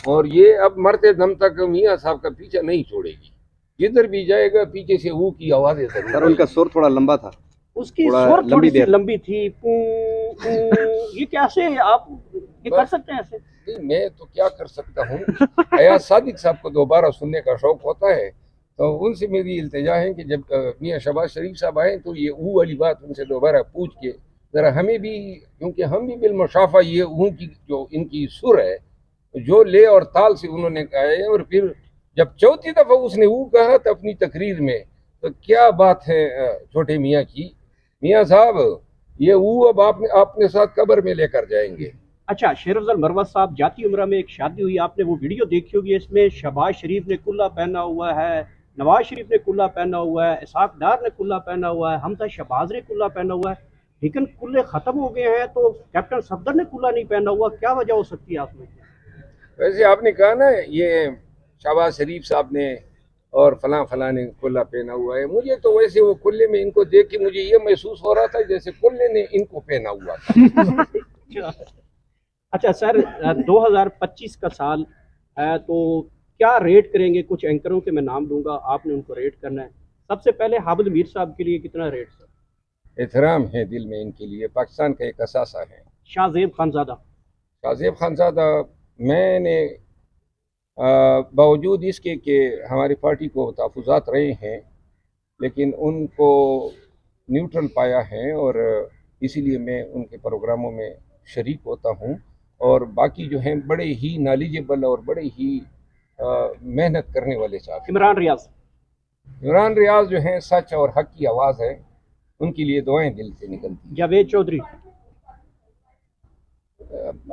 और ये अब मरते दम तक मियाँ साहब का पीछा नहीं छोड़ेगी, जिधर भी जाएगा पीछे से वो की आवाज़ें जरूर। सर उनका सुर थोड़ा लंबा था, उसकी सुर थोड़ी सी लंबी थी। ये कैसे आप ये कर सकते हैं ऐसे? नहीं, मैं तो क्या कर सकता हूँ। अयाज सादिक साहब को दोबारा सुनने का शौक होता है, तो उनसे मेरी इल्तिजा है कि जब मियाँ शहबाज शरीफ साहब आए तो ये ऊ वाली बात उनसे दोबारा पूछ के ज़रा हमें भी, क्योंकि हम भी बिलमुशाफा ये ऊ की जो इनकी सुर है, जो ले और ताल से उन्होंने कहा है, और फिर जब चौथी दफ़ा उसने ऊ कहा तो अपनी तकरीर में, तो क्या बात है छोटे मियाँ की। मियाँ साहब ये ऊ अब आपने साथ कब्र में लेकर जाएंगे। अच्छा, शेर अफजल मरवत साहब, जाती उम्र में एक शादी हुई, आपने वो वीडियो देखी होगी, इसमें शहबाज शरीफ ने कुल्ला पहना हुआ है, नवाज शरीफ ने कुल्ला पहना हुआ है, इसाक डार ने कुल्ला पहना हुआ है, हमजा शहबाज ने कुल्ला पहना हुआ है, लेकिन कुल्ले खत्म हो गए हैं तो कैप्टन सफदर ने कुल्ला नहीं पहना हुआ, क्या वजह हो सकती है आपने? वैसे आपने कहा ना ये शहबाज शरीफ साहब ने और फलां ने कुल्ला पहना हुआ है, मुझे तो वैसे वो कुल्ले में इनको देख के मुझे ये महसूस हो रहा था जैसे कुल्ले ने इनको पहना हुआ था। अच्छा सर, 2025 का साल है तो क्या रेट करेंगे? कुछ एंकरों के मैं नाम दूंगा, आपने उनको रेट करना है। सबसे पहले हाबिद मीर साहब के लिए कितना रेट सर? एहतराम है दिल में इनके लिए, पाकिस्तान का एक असासा है। शाहजेब खानजादा? शाहजेब खानजादा मैंने बावजूद इसके कि हमारी पार्टी को तहफ़्फ़ुज़ात रहे हैं, लेकिन उनको न्यूट्रल पाया है और इसीलिए मैं उनके प्रोग्रामों में शरीक होता हूँ। और बाकी जो हैं बड़े ही नॉलेजेबल और बड़े ही मेहनत करने वाले साहब। इमरान रियाज जो हैं सच और हक की आवाज़ है, उनके लिए दुआएं दिल से निकलती। जावेद चौधरी?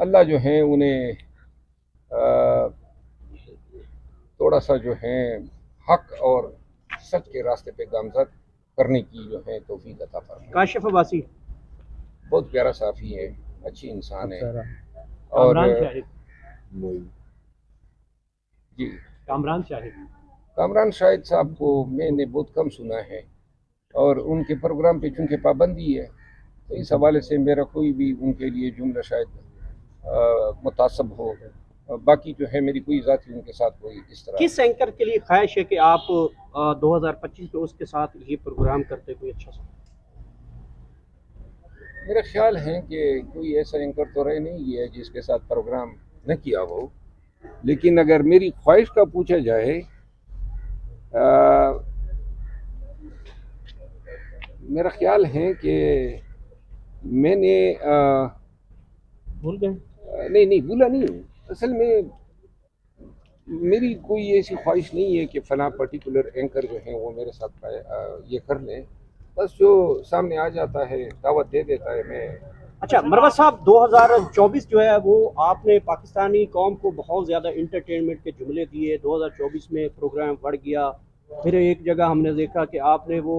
अल्लाह जो है उन्हें थोड़ा सा जो है हक और सच के रास्ते पे गामजद करने की जो है तौफीक अता फरमाए। काशिफ अब्बासी? बहुत प्यारा साफ़ी है, अच्छी इंसान है। और जी कामरान शाहिद साहब को मैंने बहुत कम सुना है और उनके प्रोग्राम पे चूँकि पाबंदी है तो इस हवाले से मेरा कोई भी उनके लिए जुमला शायद मुतासब हो। बाकी जो है मेरी कोई ज़ाती उनके साथ कोई इस तरह। किस एंकर के लिए ख्वाहिश है कि आप 2025 में उसके साथ ये प्रोग्राम करते कोई अच्छा सा? मेरा ख्याल है कि कोई ऐसा एंकर तो रह नहीं है जिसके साथ प्रोग्राम न किया हो, लेकिन अगर मेरी ख्वाहिश का पूछा जाए, मेरा ख्याल है कि मैंने भूल गए? नहीं भूला नहीं हूँ। असल में मेरी कोई ऐसी ख्वाहिश नहीं है कि फ़लाँ पर्टिकुलर एंकर जो हैं वो मेरे साथ ये कर लें, बस जो सामने आ जाता है दावत दे देता है मैं। अच्छा मरवत साहब, 2024 जो है वो आपने पाकिस्तानी कौम को बहुत ज़्यादा इंटरटेनमेंट के जुमले दिए। 2024 में प्रोग्राम बढ़ गया, फिर एक जगह हमने देखा कि आपने वो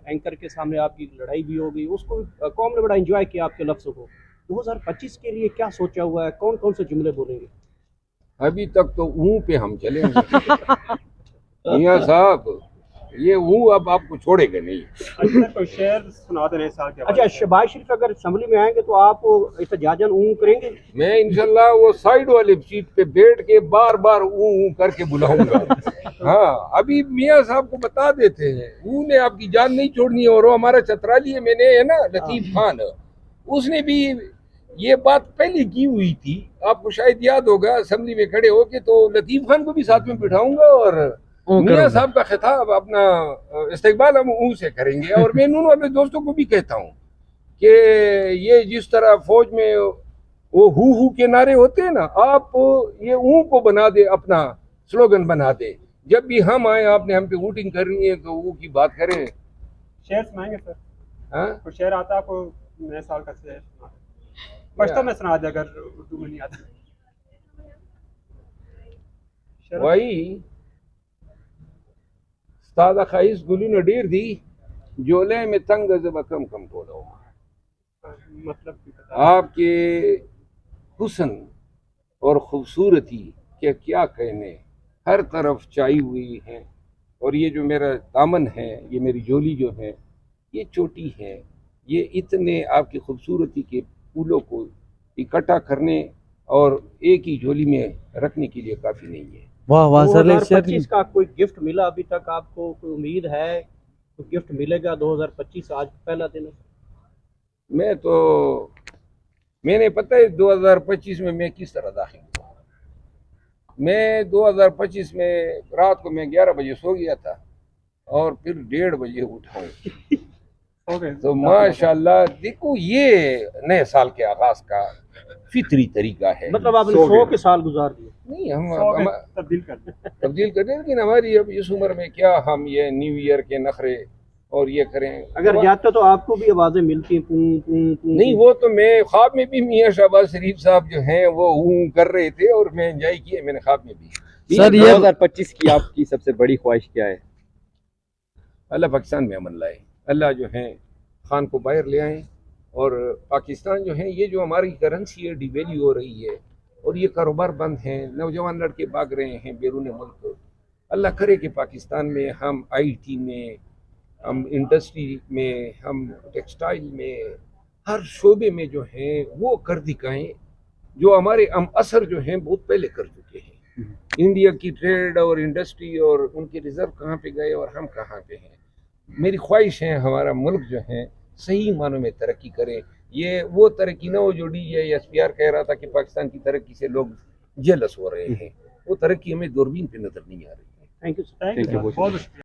एंकर के सामने आपकी लड़ाई भी हो गई, उसको कौम ने बड़ा एंजॉय किया आपके लफ्ज़ों को। 2025 के लिए क्या सोचा हुआ है, कौन कौन से जुमले बोलेंगे? अभी तक तो ऊँ पे हम चलेंगे। मियाँ साहब ये ऊँ अब आपको छोड़ेगा नहीं। अच्छा तो शेर सुना देने साल के। अच्छा, शहबाज शरीफ अगर असम्बली में आएंगे तो आप एहतजाजन ऊँ करेंगे? मैं इंशाल्लाह वो साइड वाले सीट पे बैठ के बार बार ऊँ करके बुलाऊंगा। हाँ, अभी मियाँ साहब को बता देते हैं, ऊँ ने आपकी जान नहीं छोड़नी है। और वो हमारा चतराली है, मैंने है ना लतीफ़ खान, उसने भी ये बात पहले की हुई थी, आपको शायद याद होगा, असेंबली में खड़े होके तो लतीफ़ खान को भी साथ में बिठाऊंगा और मियाँ साहब का खिताब अपना इस्तेकबाल हम ऊँ से करेंगे। और मैं उन अपने दोस्तों को भी कहता हूँ कि ये जिस तरह फौज में वो हु के नारे होते हैं ना, आप ये ऊँ को बना दे, अपना स्लोगन बना दे। जब भी हम आए आपने हम पे वोटिंग करनी है तो वो की बात करें। शेर सुनाएंगे सर? हाँ, तो शेर आता है आपको? नए साल का शेर पढ़ता में सुना दे अगर उर्दू में नहीं आता। वही ताज़ा खाइस गुली न डेर दी जोले में तंग जब कम कम बोलो। मतलब आपके हुस्न और खूबसूरती के क्या कहने, हर तरफ छाई हुई है। और ये जो मेरा दामन है, ये मेरी झोली जो है, ये चोटी है, ये इतने आपकी खूबसूरती के फूलों को इकट्ठा करने और एक ही झोली में रखने के लिए काफ़ी नहीं है। वाह वाह सर, 2025 का कोई गिफ्ट मिला अभी तक आपको? कोई उम्मीद है कोई गिफ्ट मिलेगा 2025? आज पहला दिन है। मैंने पता है 2025 में मैं किस तरह दाखिल हुआ। मैं 2025 में रात को मैं 11 बजे सो गया था और फिर 1:30 बजे उठा हूँ। ओके। तो माशाल्लाह देखो, ये नए साल के आगाज का फितरी तरीका है। मतलब आपने 100 के साल गुजार दिए? नहीं, सौ हम में तब्दील कर दें। तब्दील कर दें, लेकिन हमारी अब इस उम्र में क्या हम ये न्यू ईयर के नखरे और ये करें। अगर जाते तो आपको भी आवाजें मिलती पूं पूं पूं? नहीं, वो तो मैं ख्वाब में भी मियां शहबाज शरीफ साहब जो हैं वो कर रहे थे और मैं एंजॉय किए, मैंने ख्वाब में भी। सर ये 2025 की आपकी सबसे बड़ी ख्वाहिश क्या है? अल्लाह पाकिस्तान में अमन लाए, अल्लाह जो है खान को बाहर ले आए, और पाकिस्तान जो है ये जो हमारी करेंसी है डिवैल्यू हो रही है और ये कारोबार बंद हैं, नौजवान लड़के भाग रहे हैं बैरून मुल्क। अल्लाह करे कि पाकिस्तान में हम IT में, हम इंडस्ट्री में, हम टेक्सटाइल में, हर शोबे में जो हैं वो कर दिखाएं जो हमारे हम असर जो हैं बहुत पहले कर चुके हैं। इंडिया की ट्रेड और इंडस्ट्री और उनके रिजर्व कहाँ पे गए और हम कहाँ पे हैं। मेरी ख्वाहिश है हमारा मुल्क जो है सही मानों में तरक्की करे। ये वो तरक्की ना हो जो DJSPR कह रहा था कि पाकिस्तान की तरक्की से लोग जेलस हो रहे हैं। वो तरक्की हमें दूरबीन पे नजर नहीं आ रही है। Thank you. थैंक यू, बहुत शुक्रिया।